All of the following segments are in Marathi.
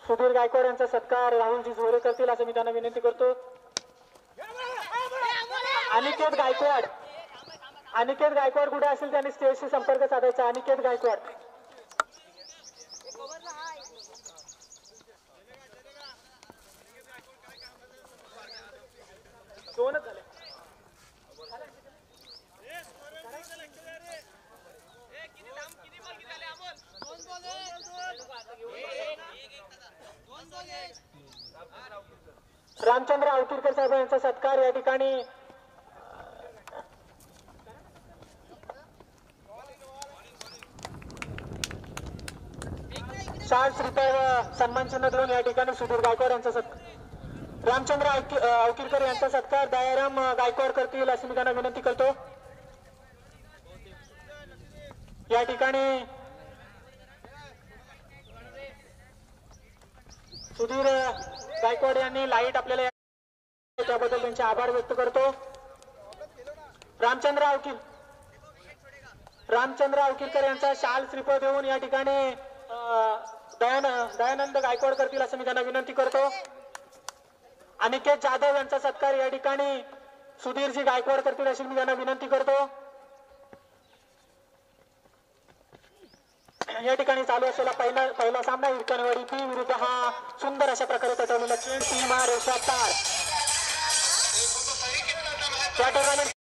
सुधीर गायकवाड यांचा सत्कार राहुलजी झोरे करतील असं मी त्यांना विनंती करतो. अनिकेत गायकवाड कुठे असेल त्यांनी स्टेजशी संपर्क साधायचा. अनिकेत गायकवाड दोनच झाले. रामचंद्र आवतीरकर साहेब यांचा सत्कार या ठिकाणी शाल श्रीफळ सन्मान चिन्ह देऊन या ठिकाणी सुधीर गायकवाड यांचा सत्कार रामचंद्र आवतीरकर यांचा सत्कार दयाराम गायकवाड करतील अशी मी त्यांना विनंती करतो. या ठिकाणी सुधीर गायकवाड यांनी लाईट आपल्याला त्याबद्दल त्यांचे आभार व्यक्त करतो. रामचंद्र आवकीरकर यांचा शाल श्रीफळ देऊन या ठिकाणी दयानंद गायकवाड करतील असं मी त्यांना विनंती करतो. अनिकेत जाधव यांचा सत्कार या ठिकाणी सुधीरजी गायकवाड करतील अशी मी त्यांना विनंती करतो. या ठिकाणी चालू असलेला पहिला सामना हिरकणवाडी टी विरुद्ध हा सुंदर अशा प्रकारे तटवलेला चेंड सीमा रेषा तार या टुर्नामेंट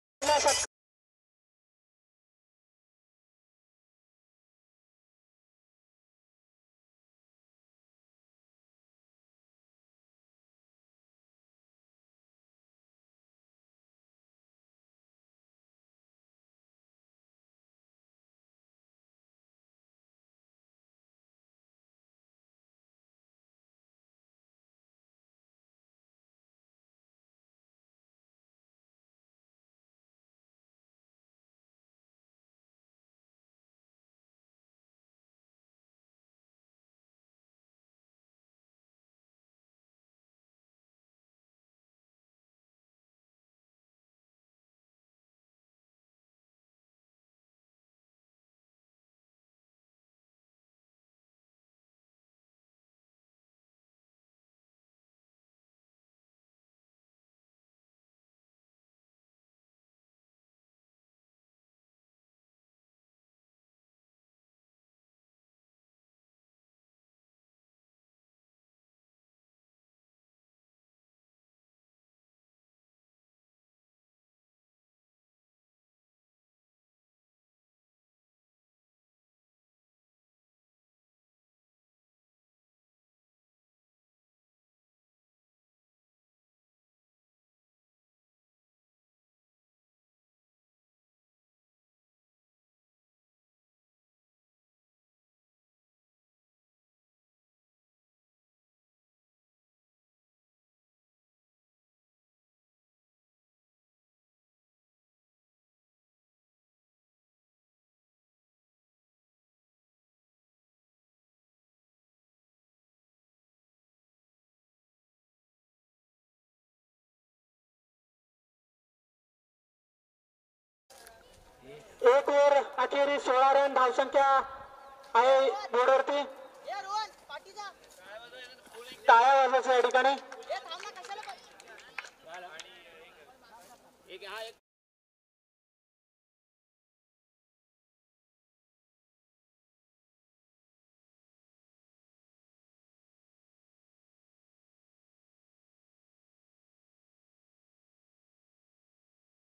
एक ओव्हर अखेरीस 16 रन धावसंख्या आहे बोर्डवरती. टाळ्या वाजवायच्या या ठिकाणी.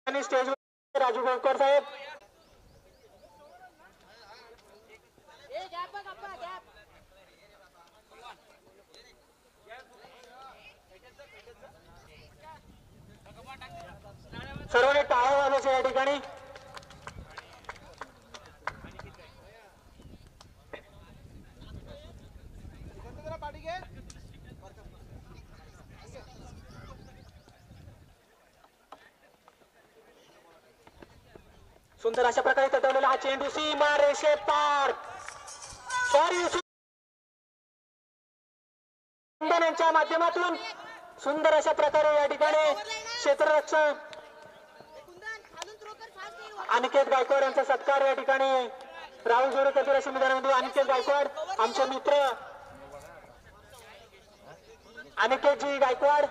स्टेजवर राजू गावकर साहेब सर्वांनी टाळ्या वाजवायच्या या ठिकाणी. सुंदर अशा प्रकारे तटवलेला हा चेंडू सीमा रेषे पार. यांच्या माध्यमातून सुंदर अशा प्रकारे या ठिकाणी क्षेत्ररक्षण अनिकेत गायकवाड यांचा सत्कार या ठिकाणी राहुल जोरे करतील अशी मी अनिकेत गायकवाड आमचे मित्र अनिकेतजी गायकवाड,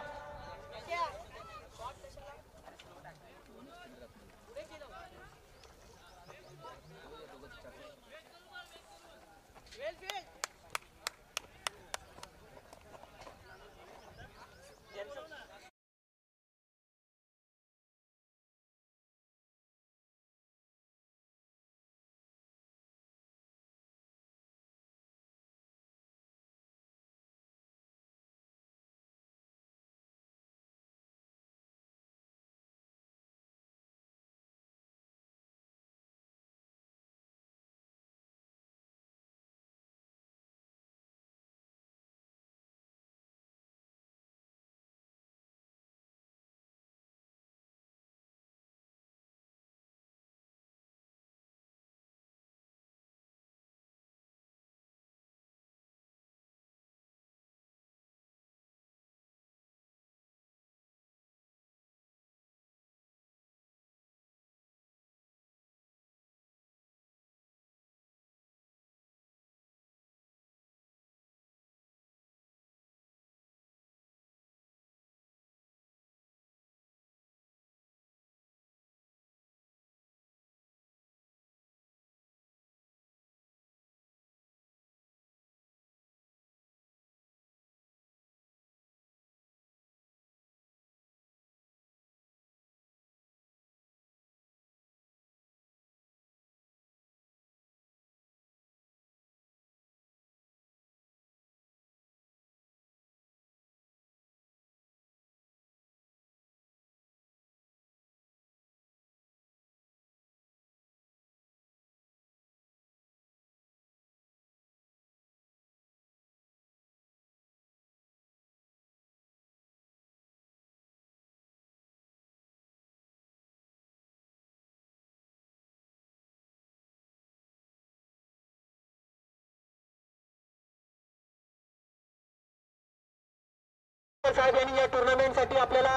साहेब यांनी या टुर्नामेंटसाठी आपल्याला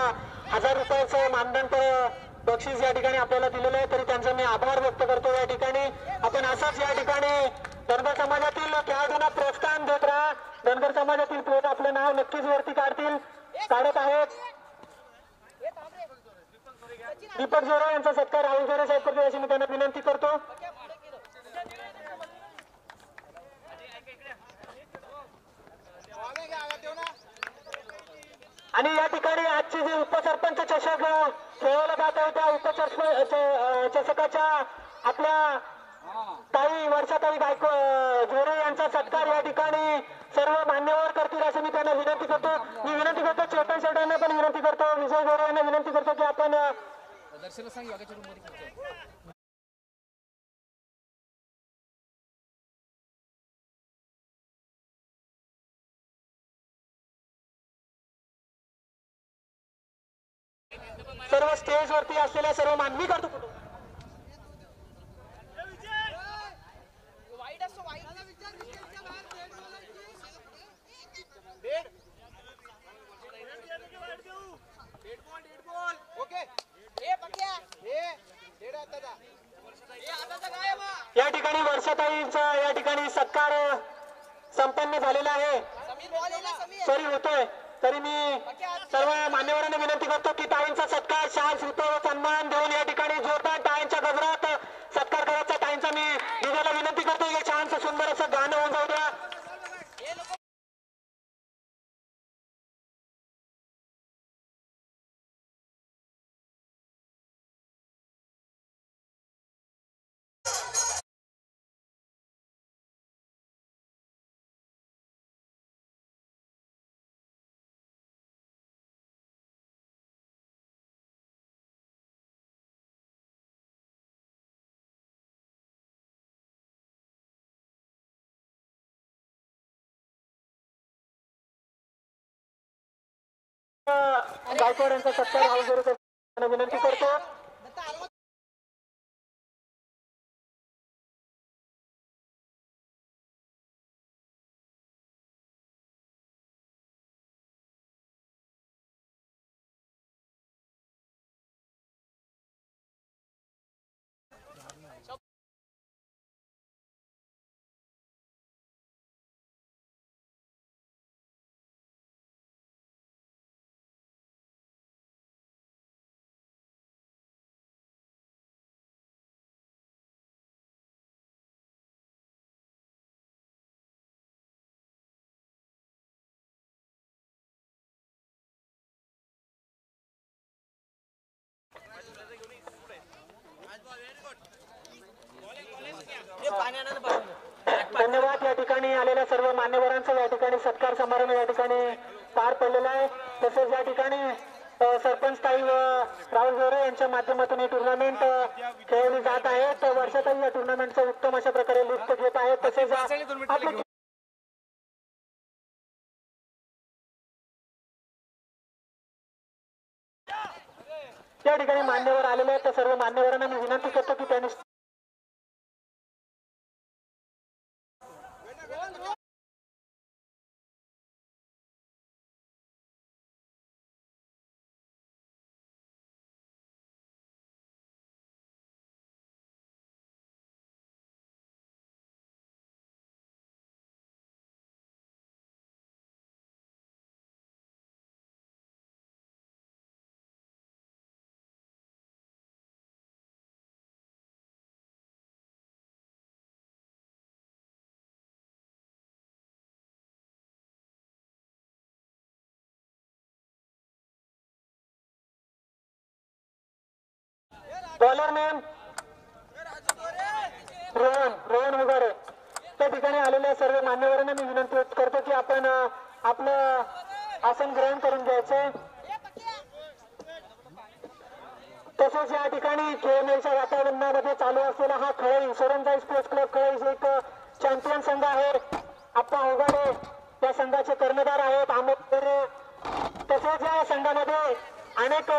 1000 रुपयाचं मानधन बक्षीस या ठिकाणी आपल्याला दिलेलं आहे, तरी त्यांचा मी आभार व्यक्त करतो. या ठिकाणी आपण असंच या ठिकाणी धनगर समाजातील खेळाडूंना प्रोत्साहन देत राहा. धनगर समाजातील प्लेयर आपलं नाव नक्कीच वरती काढत आहेत. दीपक जोरे यांचा सत्कार राहुल जोरे साहेब करतो अशी मी त्यांना विनंती करतो. आणि या ठिकाणी आजचे जे उपसरपंच चषक खेळवला जात आहे त्या उपचषकाच्या आपल्या ताई वर्षाताई जोरे यांचा सत्कार या ठिकाणी सर्व मान्यवर करतील असे मी त्यांना विनंती करतो. मी विनंती करतो चेतन शेट यांना पण विनंती करतो, विजय जोरे यांना विनंती करतो की आपण सर्व स्टेज वरती असलेल्या सर्व मानवी करतो. या ठिकाणी वर्षाताईंचा या ठिकाणी सत्कार संपन्न झालेला आहे, सॉरी होतोय. तरी मी सर्व मान्यवरांना विनंती करतो की ताईंचा सत्कार शाल व सन्मान देऊन या ठिकाणी जोरदार टाळ्यांच्या गजरात सत्कार करायचा. ताईंचा मी विजयाला विनंती करतो की छानसं सुंदर असं गाणं होऊन जाऊ द्या. गायकवाड यांचा सत्कार विनंती करतो. या ठिकाणी आलेल्या सर्व मान्यवरांचा या ठिकाणी सत्कार समारंभ या ठिकाणी पार पडलेला आहे. तसेच या ठिकाणी सरपंच ताई व राहुल गोरे यांच्या माध्यमातून ही टुर्नामेंट खेळवली जात आहे. तर वर्षाताई या टुर्नामेंटचा उत्तम अशा प्रकारे लुफ्त घेत आहेत. तसेच आपले या ठिकाणी मान्यवर आलेले आहेत. तर सर्व मान्यवरांना मी विनंती करतो की त्यांनी बॉलर नेम रोहन उगाडे त्या ठिकाणी आलेल्या सर्व मान्यवरांना मी विनंती करतो की आपण आपलं आसन ग्रहण करून घ्यायचंय. तसेच या ठिकाणी खेळण्याच्या वातावरणामध्ये चालू असलेला हा खळई सोरंजाई स्पोर्ट्स क्लब खळई एक चॅम्पियन संघ आहे. आप्पा उगाडे या संघाचे कर्णधार आहेत. तसेच या संघामध्ये अनेक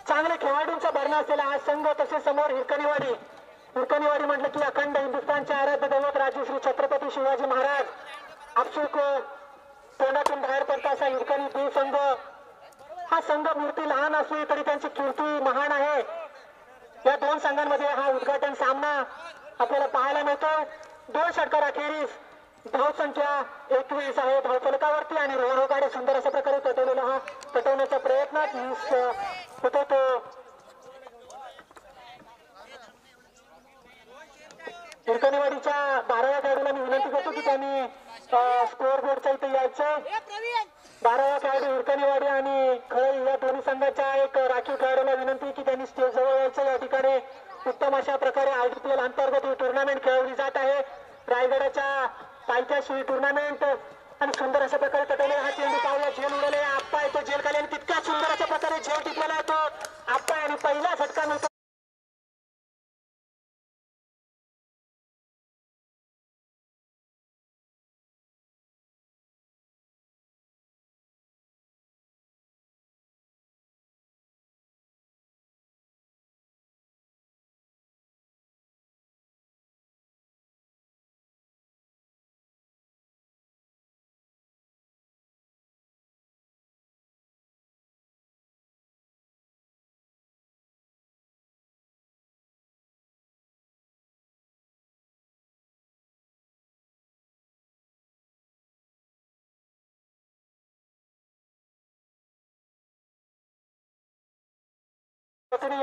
चांगले खेळाडूंचा भरणा असलेला हा संघ. तसेच समोर हिरकणीवाडी म्हटलं की अखंड हिंदुस्थानचे आराध्य दैवत राजश्री छत्रपती शिवाजी महाराज आपसूक तोंडातून बाहेर पडता असा हिरकणी बी संघ. हा संघ मूर्ती लहान असली तरी त्यांची कीर्ती महान आहे. या दोन संघांमध्ये हा उद्घाटन सामना आपल्याला पाहायला मिळतो. 2 षटकार अखेरीस धावसंख्या 21 आहे धावफलकावरती आणि रोहन उगाडे सुंदर अशा प्रकारे पटवण्याचा प्रयत्न होतो. तो हिरकणीवाडीच्या 12व्या खेळाडूला मी विनंती करतो की त्यांनी स्कोअर बोर्डच्या इथे यायचं. 12वा खेळाडू हिरकणीवाडी आणि खळई या दोन्ही संघाच्या एक राखीव खेळाडूला विनंती की त्यांनी स्टेज जवळ यायचं. या ठिकाणी उत्तम अशा प्रकारे IPL अंतर्गत ही टुर्नामेंट खेळवली जात आहे. रायगडाच्या पायथ्याशी ही टुर्नामेंट आणि सुंदर अशा प्रकारे पटवले. हा चेंडू पाहूया झेल उडवले. आप्पा येतो झेल खाली आणि तितका सुंदर अशा प्रकारे झेल टिपलेला येतो आप्पा आणि पहिला फटका मिळतो.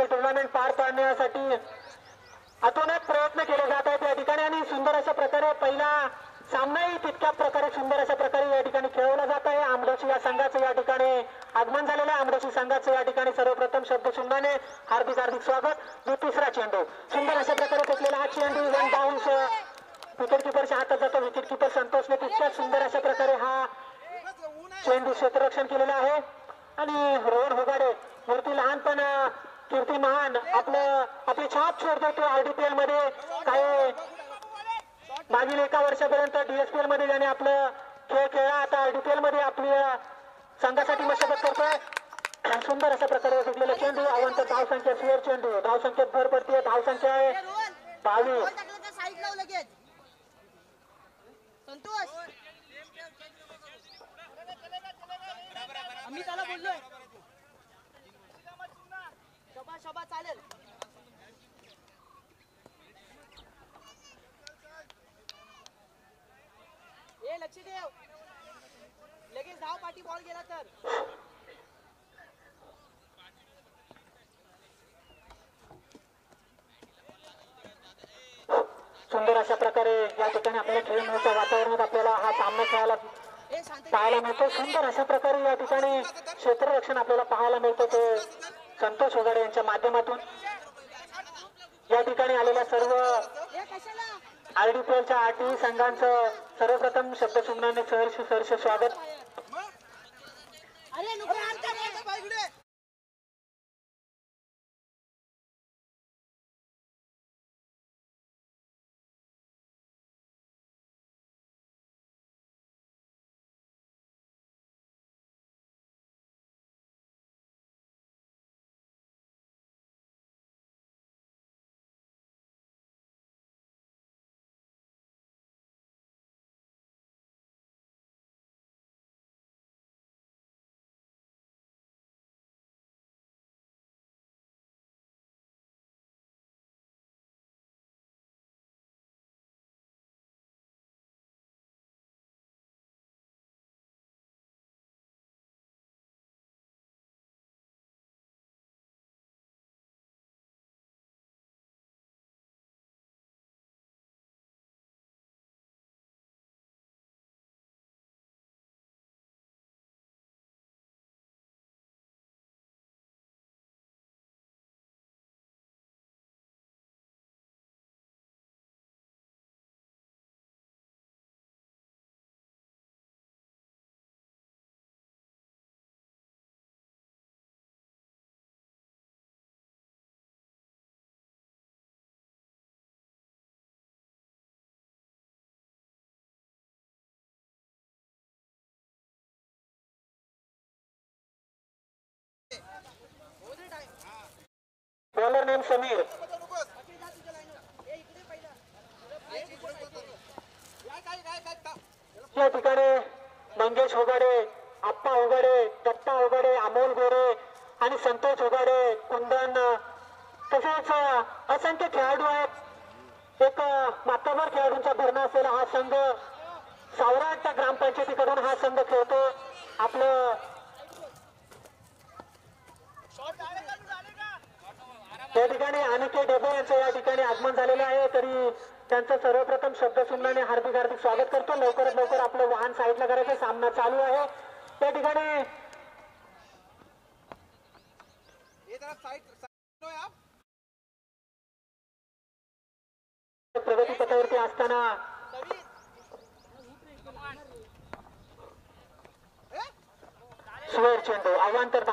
टुर्नामेंट पार पाडण्यासाठी अतोनात प्रयत्न केले जात आहेत या ठिकाणी आणि सुंदर अशा प्रकारे पहिला सामनाही तितक्या प्रकारे सुंदर अशा प्रकारे या ठिकाणी खेळवला जात आहे. आंबडोशी या संघाचं या ठिकाणी आगमन झालेलं आहे. आंबडोशी संघाचं या ठिकाणी सर्वप्रथम शब्दचुंबनाने हार्दिक स्वागत. जो तिसरा चेंडू सुंदर अशा प्रकारे फेकलेला हा चेंडू 1 बाउन्स विकेट किपरच्या हातात जातो. विकेट किपर संतोषने तितक्याच सुंदर अशा प्रकारे हा चेंडू क्षेत्ररक्षण केलेला आहे आणि रोहन उगाडे मूर्ती लहानपण कीर्ती महान आपली छाप सोडतो. तो IPL मध्ये काही मागील 1 वर्षापर्यंत DSPL मध्ये ज्याने आपलं खेळ खेळला आता IPL मध्ये आपल्या संघासाठी मशागत करतोय. सुंदर अशा प्रकारे फेकलेला चेंडू अवंत धावसंख्या सुवर चेंडू धावसंख्येत भर पडते. धावसंख्या आहे 22. आम्ही त्याला बोललोय शबा चालेल. ए लक्ष देव लगेच धाव पाठी बॉल गेला तर सुंदर अशा प्रकारे या ठिकाणी आपल्याला खेळण्याच्या वातावरणात आपल्याला हा सामना खेळायला पाहायला मिळतो. सुंदर अशा प्रकारे या ठिकाणी क्षेत्ररक्षण आपल्याला पाहायला मिळतं ते संतोष उगाडे यांच्या माध्यमातून. या ठिकाणी आलेल्या सर्व आरडीपीएलच्या आठही संघांचं सर्वप्रथम शब्दसुमनाने सहर्ष स्वागत. अरे नको आमच्या बाईकडे बॉलर नेम समीर. या ठिकाणी मंगेश होगाडे, आप्पा होगाडे, दत्ता होगाडे, अमोल गोरे आणि संतोष होगाडे, कुंदन तसेच असंख्य खेळाडू आहेत. एक मातबर खेळाडूंचा भरणा असलेला हा संघ सावराट ग्रामपंचायतीकडून हा संघ खेळतो. आपलं या ठिकाणी अनिकेत डेबे यांचं या ठिकाणी आगमन झालेलं आहे. तरी त्यांचं सर्वप्रथम शब्दसुमनाने हार्दिक स्वागत करतो. लवकरात लवकर आपलं वाहन साईडला करायचं, सामना चालू आहे. त्या ठिकाणी प्रगती पथावरती असताना सुवर चेंडू अवांतर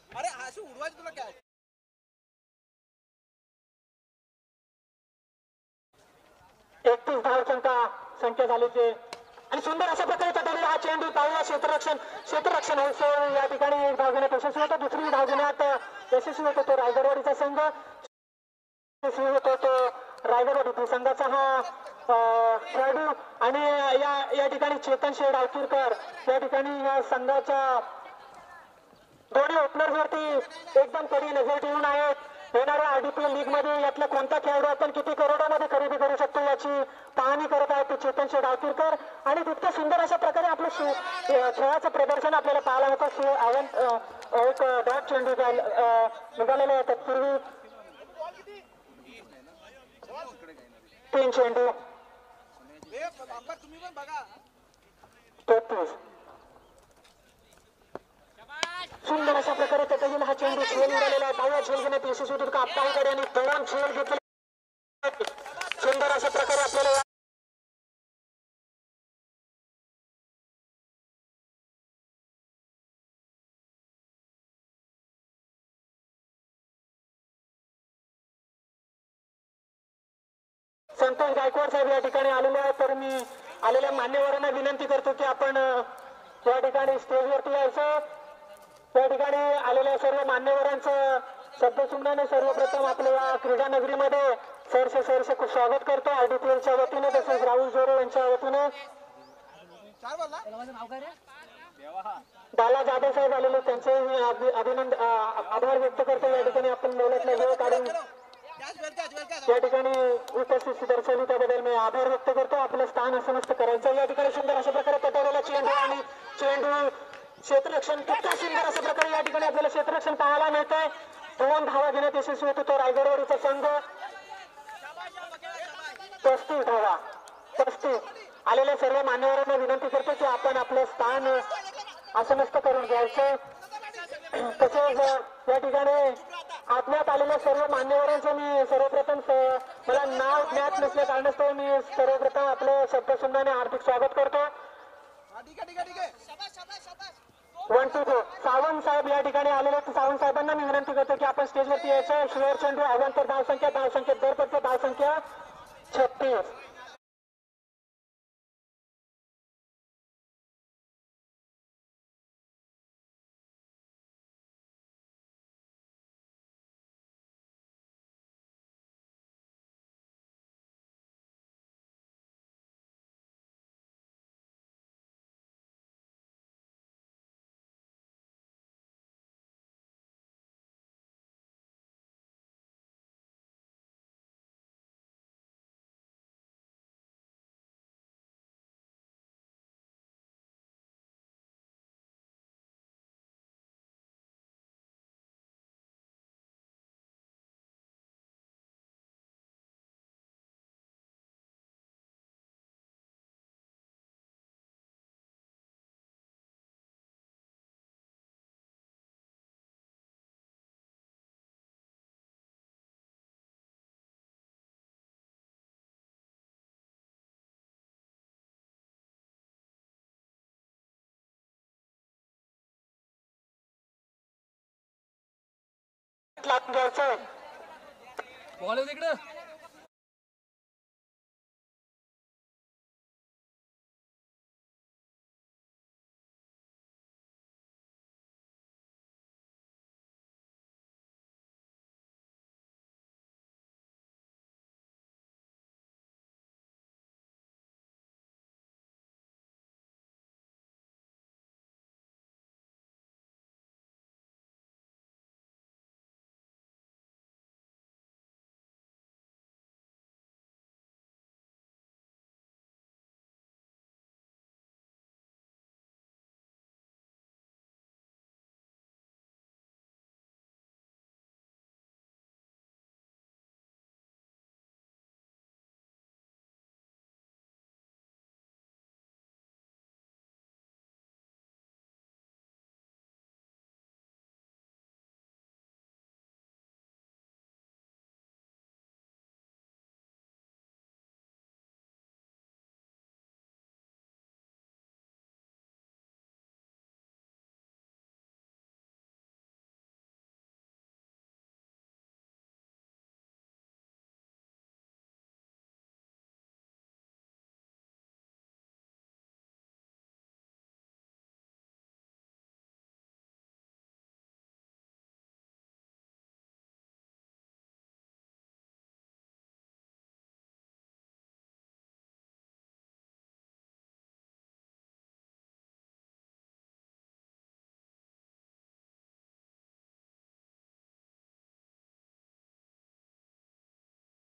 अरे अशी उडवायची तुला काय 31 धावसंख्या संख्या झालीचे आणि सुंदर अशा प्रकारे चढवलेला हा चेंडू पाहूया. क्षेत्ररक्षण होईल या ठिकाणी एक धाव घेण्यात यशस्वी होतो. दुसरी धाव घेण्यात यशस्वी होतो तो रायगडवाडीचा संघ. यशस्वी होतो तो रायगडवाडी संघाचा हा खेळाडू. आणि या ठिकाणी चेतन शेठ आवतीरकर या ठिकाणी या संघाच्या दोन्ही ओपनर्स वरती एकदम कडी नजर ठेवून आहेत. येणाऱ्या आरडीपीएल लीग मध्ये यातला कोणता खेळाडू आपण किती करोडामध्ये खरेदी करू शकतो याची पाहणी करत आहेत ते चेतन शेठ आवतीरकर. आणि तितक्या सुंदर अशा प्रकारे आपलं खेळाचं प्रदर्शन आपल्याला पाहायला होतं. एक डॉट चेंडू निघालेले आहे. तत्पूर्वी 3 चेंडू 33 सुंदर अशा प्रकारे त्याचा हा चेंडू झेल उडालेला आहे. पाहूया झेल घेण्यात यशस्वी होतो का आप्पाकडे आणि 2 झेल घेतले. सुंदर अशा प्रकारे आपल्याला संतोष गायकवाड साहेब या ठिकाणी आलेले आहेत. तर मी आलेल्या मान्यवरांना विनंती करतो की आपण या ठिकाणी स्टेजवरती यायचं. या ठिकाणी आलेल्या सर्व मान्यवरांचं शब्दसुमनाने सर्वप्रथम आपल्या या क्रीडा नगरीमध्ये सहर्ष स्वागत करतो. आरडीपीएलच्या वतीने तसेच राहुल जोरे यांच्या वतीने. बाला जाधव साहेब आलेले त्यांचे अभिनंदन आभार व्यक्त करतो. या ठिकाणी आपण बोलतला वेळ काढून या ठिकाणी उपस्थित दर्शवली त्याबद्दल मी आभार व्यक्त करतो. आपलं स्थान असं नसतं करायचं. या ठिकाणी सुंदर अशा प्रकारे पटवलेला चेंडू आणि चेंडू क्षेत्ररक्षण किती सुंदर अशा प्रकारे या ठिकाणी आपल्याला क्षेत्ररक्षण पाहायला मिळतंय. 2 धावा घेण्यात यशस्वी होतो तो रायगडवाडीचा संघ. 35 धावा 35. आलेल्या सर्व मान्यवरांना विनंती करतो की आपण आपलं स्थान आसनस्थ करून घ्यायचं. तसेच या ठिकाणी आज्ञात आलेल्या सर्व मान्यवरांचं मी सर्वप्रथम मला नाव ज्ञात नसल्या कारणास्तव मी सर्वप्रथम आपलं शब्दसुमनाने हार्दिक स्वागत करतो. 1 2 3 सावंत साहेब या ठिकाणी आलेले. सावंत साहेबांना मी विनंती करतो की आपण स्टेजवरती यायचं. शिवर चेंडू अवांतर धावसंख्या दरपट्टे धावसंख्या 36. घ्यायचं.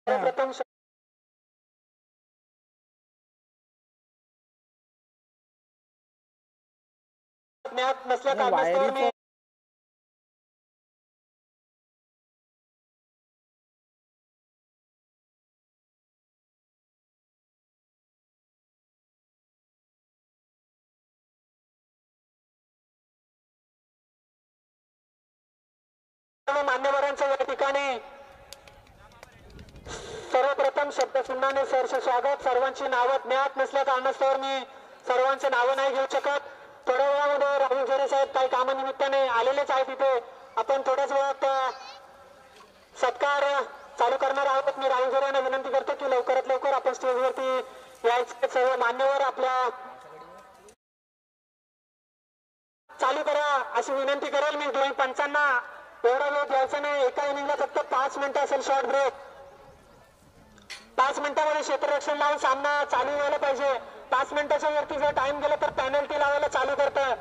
प्रथम ज्ञात नसल्या कारणास्तव मी मान्यवरांचं या ठिकाणी सर्वप्रथम शब्दसुमनाने सहर्ष स्वागत. सर्वांची नावं ज्ञात नसल्या कारणास्तव मी सर्वांचे नावं नाही घेऊ शकत. थोड्या वेळामध्ये राहुल जोरे साहेब काही कामानिमित्ताने आलेलेच आहेत तिथे. आपण थोड्याच वेळात सत्कार चालू करणार आहोत. मी राहुल जोरे यांना विनंती करतो की लवकरात लवकर आपण स्टेजवरती यायचे सर्व मान्यवर आपल्या चालू करा अशी विनंती करेल मी दोन्ही पंचांना. एवढा वेळ द्यायचा नाही, एका इनिंगला फक्त 5 मिनिटं असेल शॉर्ट ब्रेक. 5 मिनिटांमध्ये क्षेत्ररक्षण लावून सामना चालू व्हायला पाहिजे. 5 मिनिटाच्या वरती जर टाइम गेला तर पेनल्टी लावायला चालू करतं.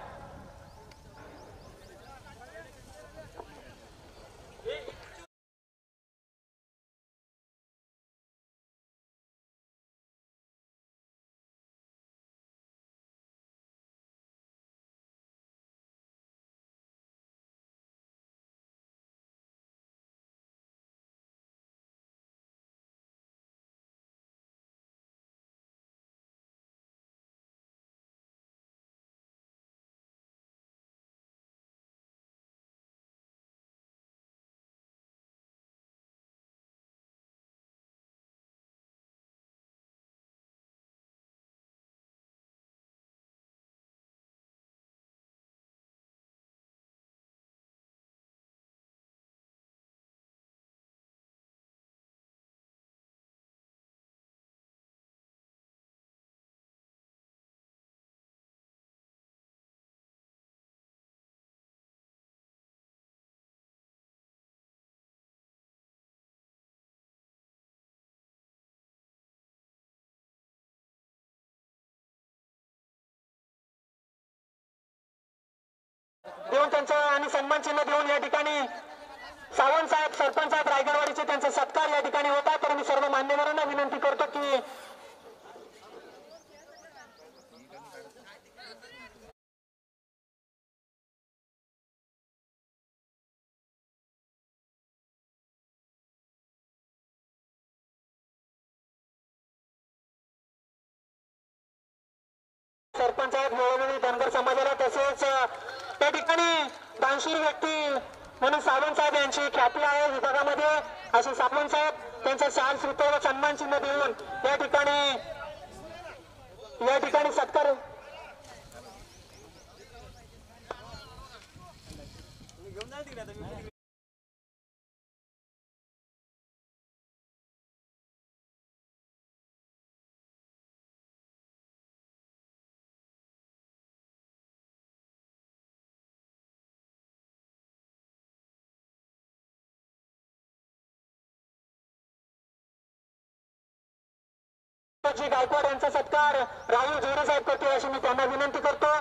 देऊन त्यांचा आणि सन्मान चिन्ह देऊन या ठिकाणी सावंत साहेब सरपंच साहेब रायगडवाडीचे त्यांचा सत्कार या ठिकाणी होता. तर मी सर्व मान्यवरांना विनंती करतो की सरपंच साहेब वेळोवेळी धनगर समाजाला तसेच त्या ठिकाणी दानशूर व्यक्ती म्हणून सावंत साहेब यांची ख्याती आहे विभागामध्ये. असे सावंत साहेब त्यांचा शाल श्रुत व सन्मान चिन्ह देऊन या ठिकाणी सत्कार गायकवाड यांचा सत्कार राहुल झोडे साहेब करतो अशी मी त्यांना विनंती करतो.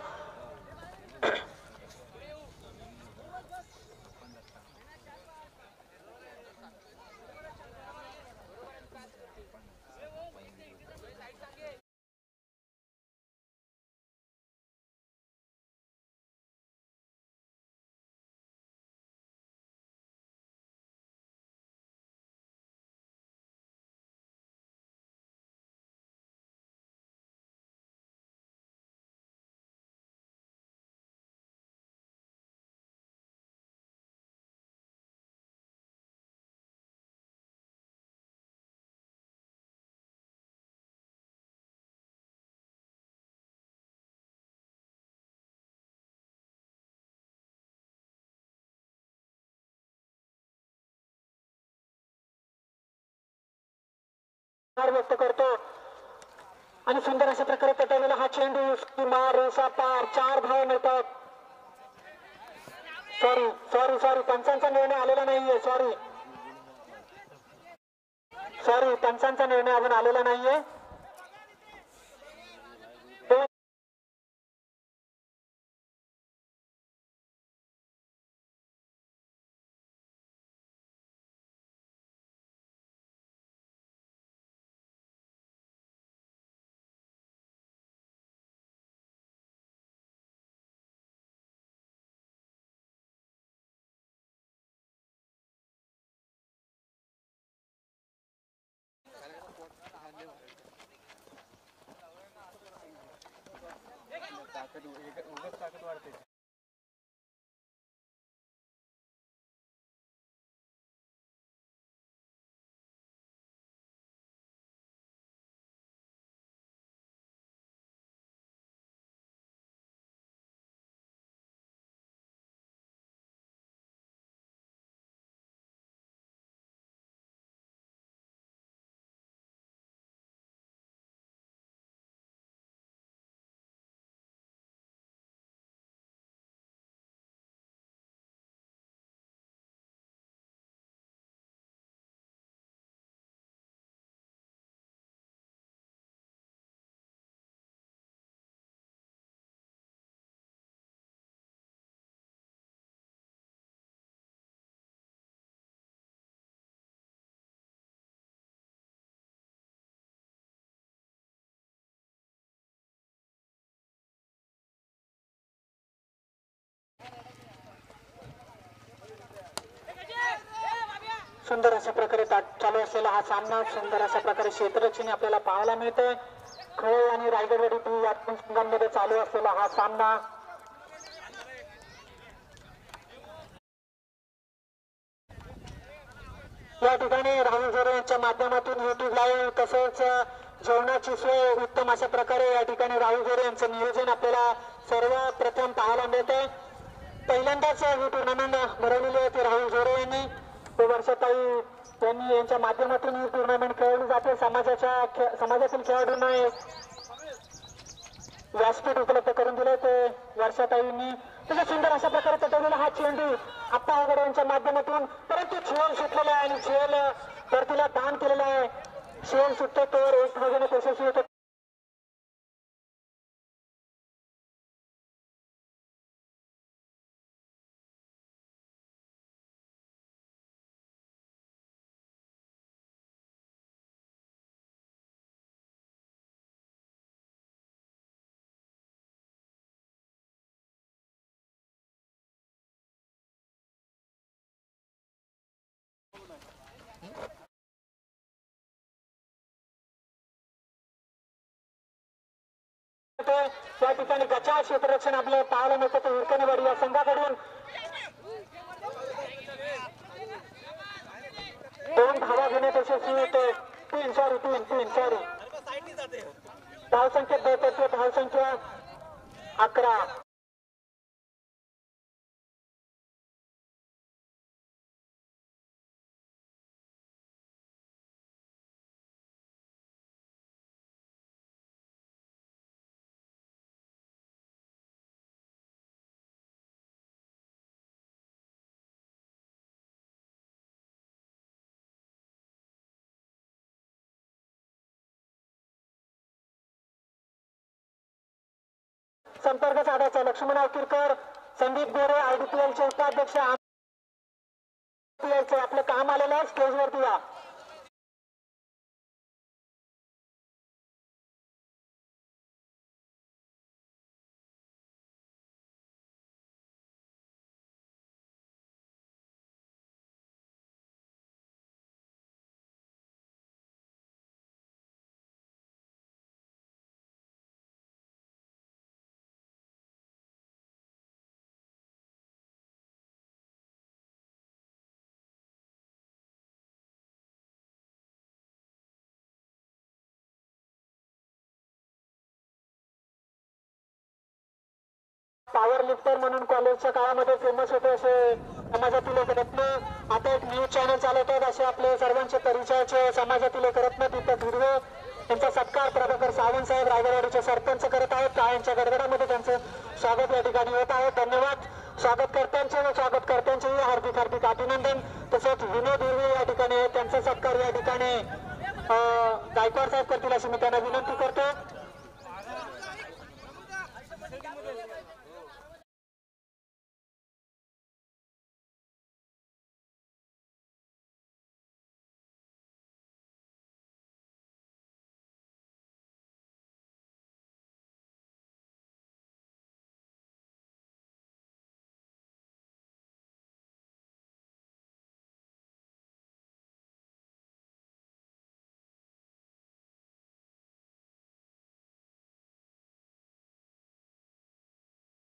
व्यक्त करतो आणि सुंदर अशा प्रकारे पेटवलेला हा चेंडू मार रेषा पार 4 धावा मिळतात. सॉरी पंचांचा निर्णय आलेला नाहीये. सॉरी पंचांचा निर्णय अजून आलेला नाहीये. ताकद वाढते. सुंदर अशा प्रकारे चालू असलेला हा सामना सुंदर अशा प्रकारे क्षेत्ररक्षणे आपल्याला पाहायला मिळते. खळ आणि रायगडवाडी टीम या दोन संघांमध्ये चालू असलेला हा सामना या ठिकाणी राहुल झोरे यांच्या माध्यमातून युट्यूब लाईव्ह तसेच जेवणाची सोय उत्तम अशा प्रकारे या ठिकाणी राहुल झोरे यांचं नियोजन आपल्याला सर्वप्रथम पाहायला मिळते. पहिल्यांदाच ही टुर्नामेंट भरवलेली होती राहुल झोरे यांनी. वर्षाताई यांनी यांच्या माध्यमातून ही टुर्नामेंट खेळवली जाते. समाजातील खेळाडूंना व्यासपीठ उपलब्ध करून दिले ते वर्षाताईंनी. त्याच्या सुंदर अशा प्रकारे पटवलेला हा चेंडू आप्पा आगडे यांच्या माध्यमातून, परंतु झेल सुटलेला आहे आणि झेल धरतीला दान केलेला आहे. झेल सुटतो तर एक धावेने यशस्वी होतो. त्या ठिकाणी गचा क्षेत्ररक्षण आपल्याला पाहायला मिळतं. तर हिरकणीवाडी या संघाकडून 2 धावा घेण्यात यशस्वी होते. 3 सॉरी धावसंख्या देतात. धावसंख्या 11. संपर्क साधायचा लक्ष्मण आवतीरकर, संदीप गोरे, आयडीपीएलचे उपाध्यक्ष, आपलं काम आलेलं आहे. स्टेजवरती या. पॉवर लिफ्टर म्हणून कॉलेजच्या काळामध्ये फेमस होते असे समाजातील एक रत्न आता एक न्यूज चॅनल चालवतात. असे आपले सर्वांचे परिचयाचे समाजातील एक रत्न दीपक हिरवे यांचा सत्कार प्रभाकर सावंत साहेब रायगडवाडीचे सरपंच करत आहेत. टाळ्यांच्या गडगडामध्ये त्यांचं स्वागत या ठिकाणी होत आहे. धन्यवाद. स्वागतकर्त्यांचे व स्वागतकर्त्यांचेही हार्दिक हार्दिक अभिनंदन. तसेच विनोद हिरवे या ठिकाणी त्यांचा सत्कार या ठिकाणी गायकवाड साहेब करतील अशी मी त्यांना विनंती करतो.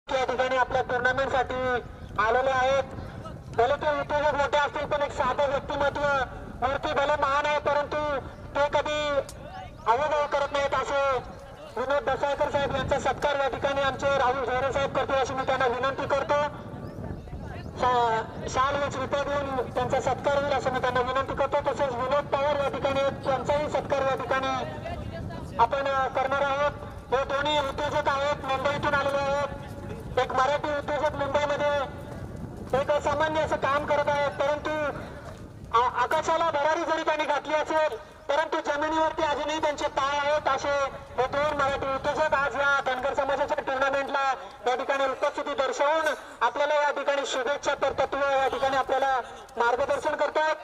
या ठिकाणी आपल्या टुर्नामेंट साठी आलेले आहेत. भले ते उद्योजक मोठे असतील पण एक साधे व्यक्तिमत्व मूर्ती भले महान आहे परंतु ते कधी अवघड करत नाहीत. असे विनोद दसाळकर साहेब यांचा सत्कार या ठिकाणी आमचे राहुल झोरे साहेब करतो अशी मी त्यांना विनंती करतो. शाल व रुपये देऊन त्यांचा सत्कार होईल असं मी त्यांना विनंती करतो. तसेच विनोद पवार या ठिकाणी त्यांचाही सत्कार या ठिकाणी आपण करणार आहोत. हे दोन्ही उद्योजक आहेत, मुंबईतून आलेले आहेत. एक मराठी उद्योजक मुंबईमध्ये एक असामान्य असं काम करत आहेत परंतु आकाशाला भरारी जरी त्यांनी घातली असेल परंतु जमिनीवरती अजूनही त्यांचे पाय आहेत. असे हे 2 मराठी उद्योजक आज या धनगर समाजाच्या टुर्नामेंटला या ठिकाणी उपस्थिती दर्शवून आपल्याला या ठिकाणी शुभेच्छा तत्व या ठिकाणी आपल्याला मार्गदर्शन करतात.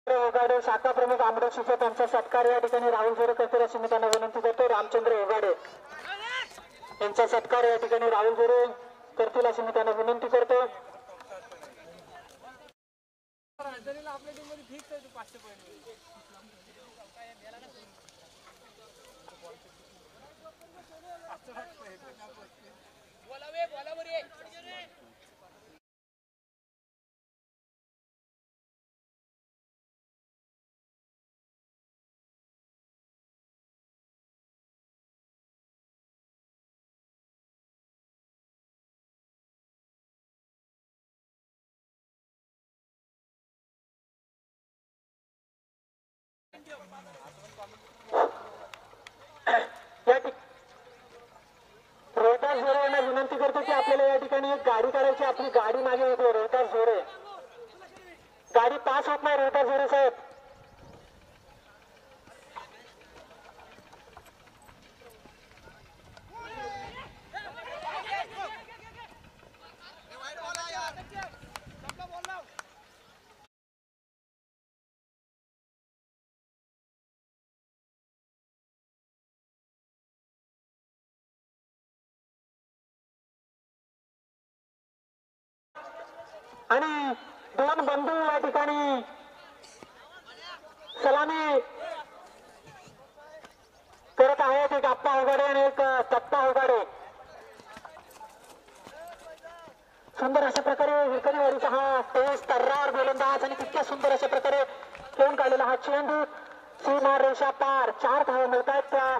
ओगाडे शाखा प्रमुख आमदार शिक्षक यांचा सत्कार या ठिकाणी राहुल झोरे करतील अशी मी त्यांना विनंती करतो. रामचंद्र ओगाडे यांचा सत्कार या ठिकाणी राहुल झोरे करतील अशी मी त्यांना विनंती करतो. रोहिदास झोरे यांना विनंती करतो की आपल्याला या ठिकाणी एक गाडी काढायची. आपली गाडी मागे होती. रोहिदास झोरे गाडी पास होत नाही. रोहिदास झोरे साहेब आणि दोन बंधू या ठिकाणी सलामी करत आहेत. एक आप्पा ओगाडे आणि एक दत्ता ओगाडे. सुंदर अशा प्रकारे विकरीवाडीचा हा तेज तर्रार गोलंदाज आणि तितक्या सुंदर अशा प्रकारे खेळून काढलेला हा चेंडू सीमा रेषा पार. 4 धावा मिळत आहेत त्या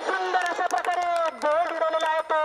सुंदर अशा प्रकारे गोल उडवलेला आहे तो.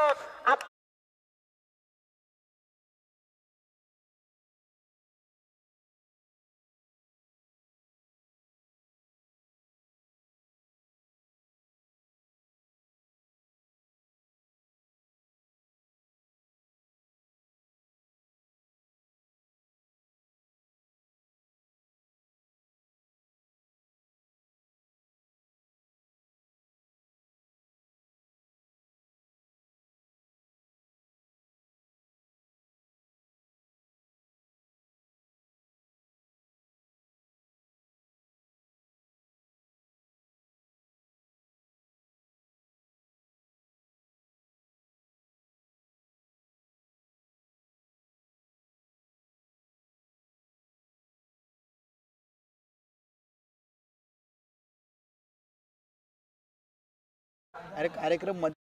अरे कार्यक्रम मध्ये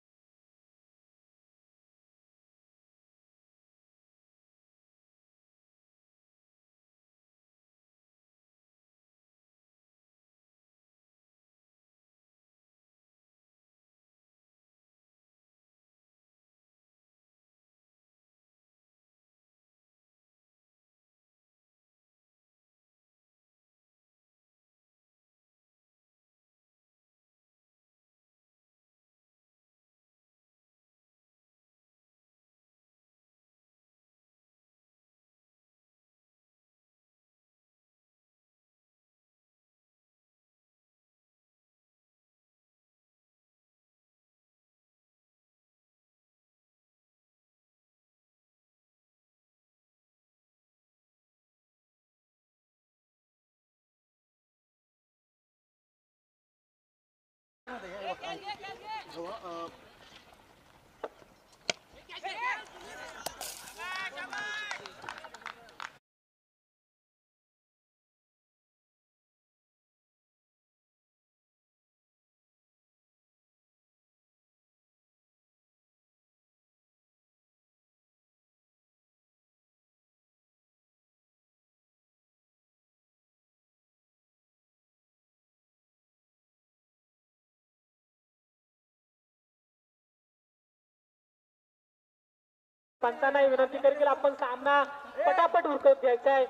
पंचांना विनंती करेल आपण सामना पटापट उरकत घ्यायचा आहे.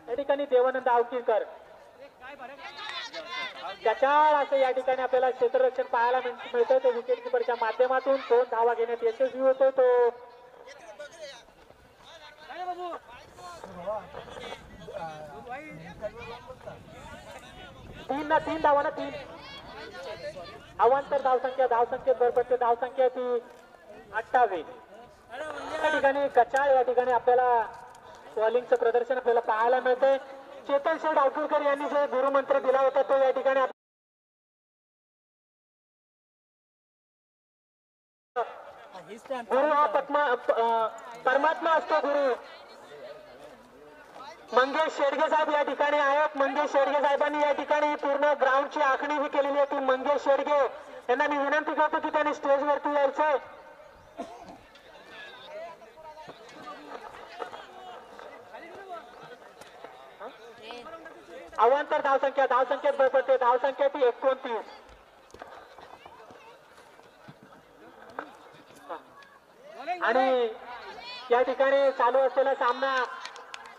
या ठिकाणी देवानंद आवकीकर गचाळ असं या ठिकाणी आपल्याला क्षेत्ररक्षण पाहायला मिळतं. ते विकेट किपरच्या माध्यमातून 2 धावा घेण्यात यशस्वी होतो. तो 3 धावा ना 3 अवांतर धावसंख्येत भर पडते. धावसंख्या ती 28. या ठिकाणी गचाळ या ठिकाणी आपल्याला बॉलिंगचं प्रदर्शन आपल्याला पाहायला मिळतंय. चेतन शेठ अवकुलकर यांनी जो गुरुमंत्र दिला होता तो या ठिकाणी गुरु हा परमात्मा असतो. गुरु मंगेश शेडगे साहेब या ठिकाणी आहेत. मंगेश शेडगे साहेबांनी या ठिकाणी पूर्ण ग्राउंडची आखणी ही केलेली आहे. मंगेश शेडगे यांना मी विनंती करतो की त्यांनी स्टेजवरती यायचंय. अवांतर धावसंख्येत भर पडते. धावसंख्या ती 29. आणि या ठिकाणी चालू असलेला सामना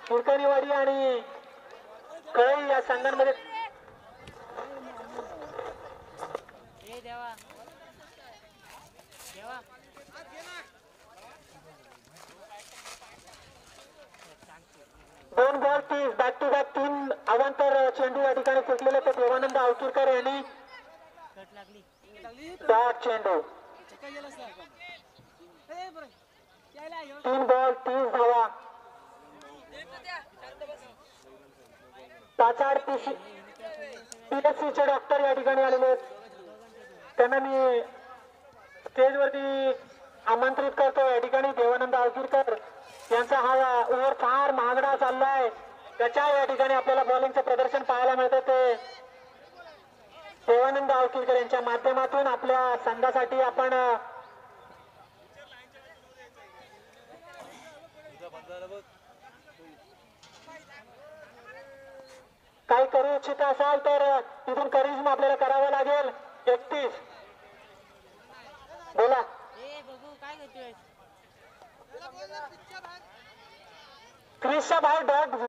हिरकणीवाडी आणि कळई या संघांमध्ये दोन बॉल 30 बॅक टू बॅक 3 अवांतर चेंडू या ठिकाणी फेकलेले ते देवानंद अवचुरकर यांनी डॉट चेंडू 3 बॉल 30 धावा. पाचाड PSCचे डॉक्टर या ठिकाणी आलेले आहेत. त्यांना मी स्टेजवरती आमंत्रित करतो. या ठिकाणी देवानंद अवचुरकर यांचा हा ओव्हर फार महागडा चाललाय. त्याच्या या ठिकाणी आपल्याला बॉलिंगचं प्रदर्शन पाहायला मिळतं. ते देवानंद अवचुरकर यांच्या माध्यमातून आपल्या संघासाठी आपण काही करू इच्छित असाल तर तिथून करिश्मा आपल्याला करावं लागेल. 31 बोला क्रिसचा बाहेर डॉट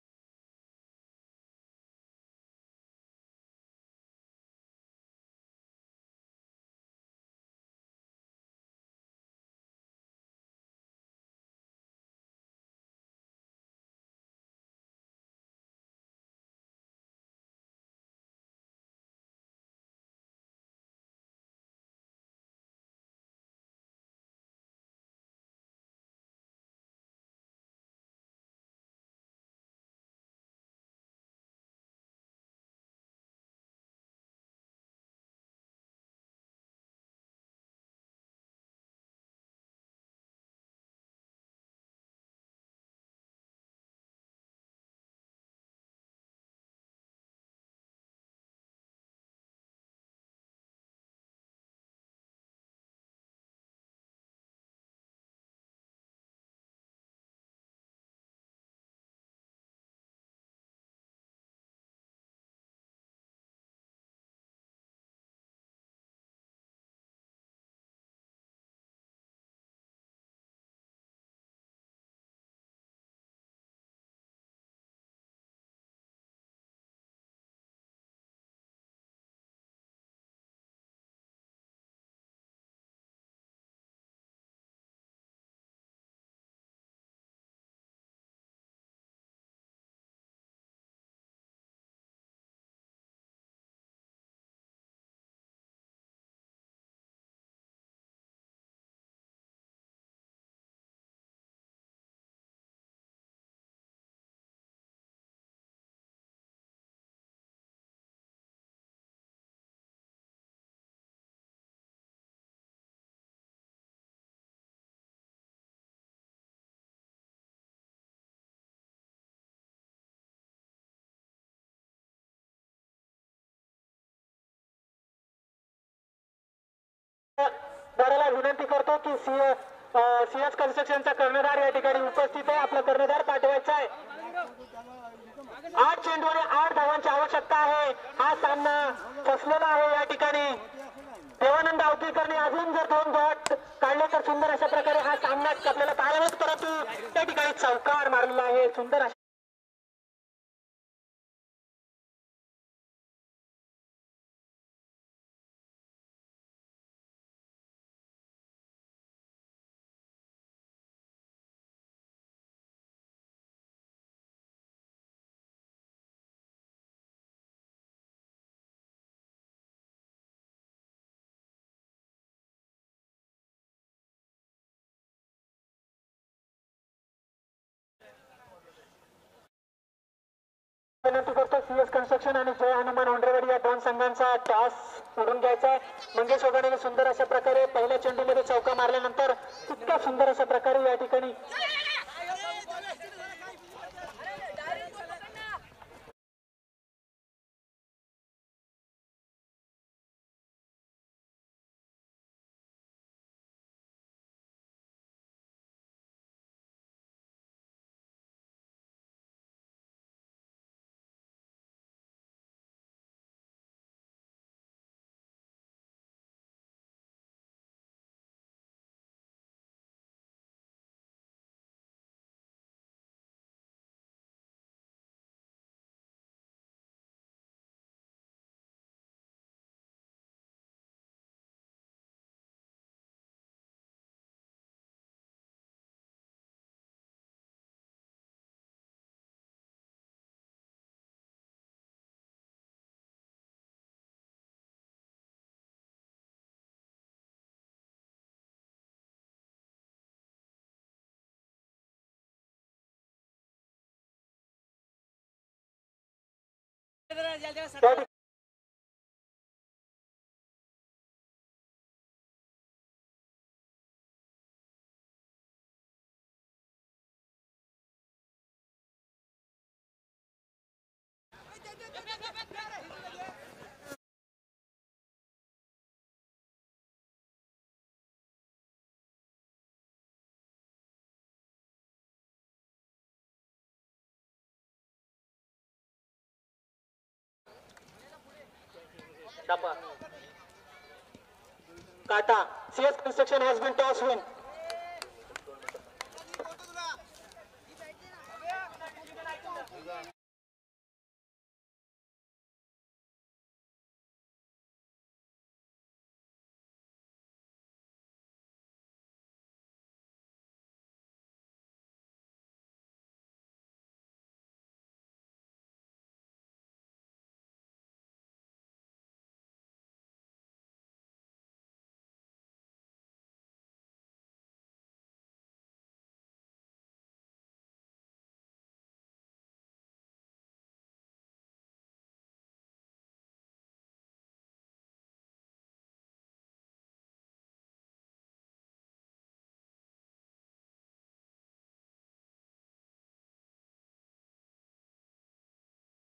दाराला विनंती करतो की सीएस कन्स्ट्रक्शनचा कर्णधार या ठिकाणी उपस्थित आहे. आपला कर्णधार पाठवायचा आहे. 8 चेंडू आणि 8 धावांची आवश्यकता आहे. हा सामना फसलेला आहे. या ठिकाणी देवानंद अवचुरकरने अजून जर 2 डॉट काढले तर सुंदर अशा प्रकारे हा सामना आपल्याला पाहायला मिळतो. परंतु त्या ठिकाणी चौकार मारलेला आहे. सुंदर विनंती करतो सीएस कन्स्ट्रक्शन आणि जय हनुमान उंडरवाडी या दोन संघांचा टॉस उडून घ्यायचा आहे. मंगेश ओगाडेने सुंदर अशा प्रकारे पहिल्या चेंडूमध्ये चौका मारल्यानंतर इतक्या सुंदर अशा प्रकारे या ठिकाणी Kata. CS Construction has been toss win.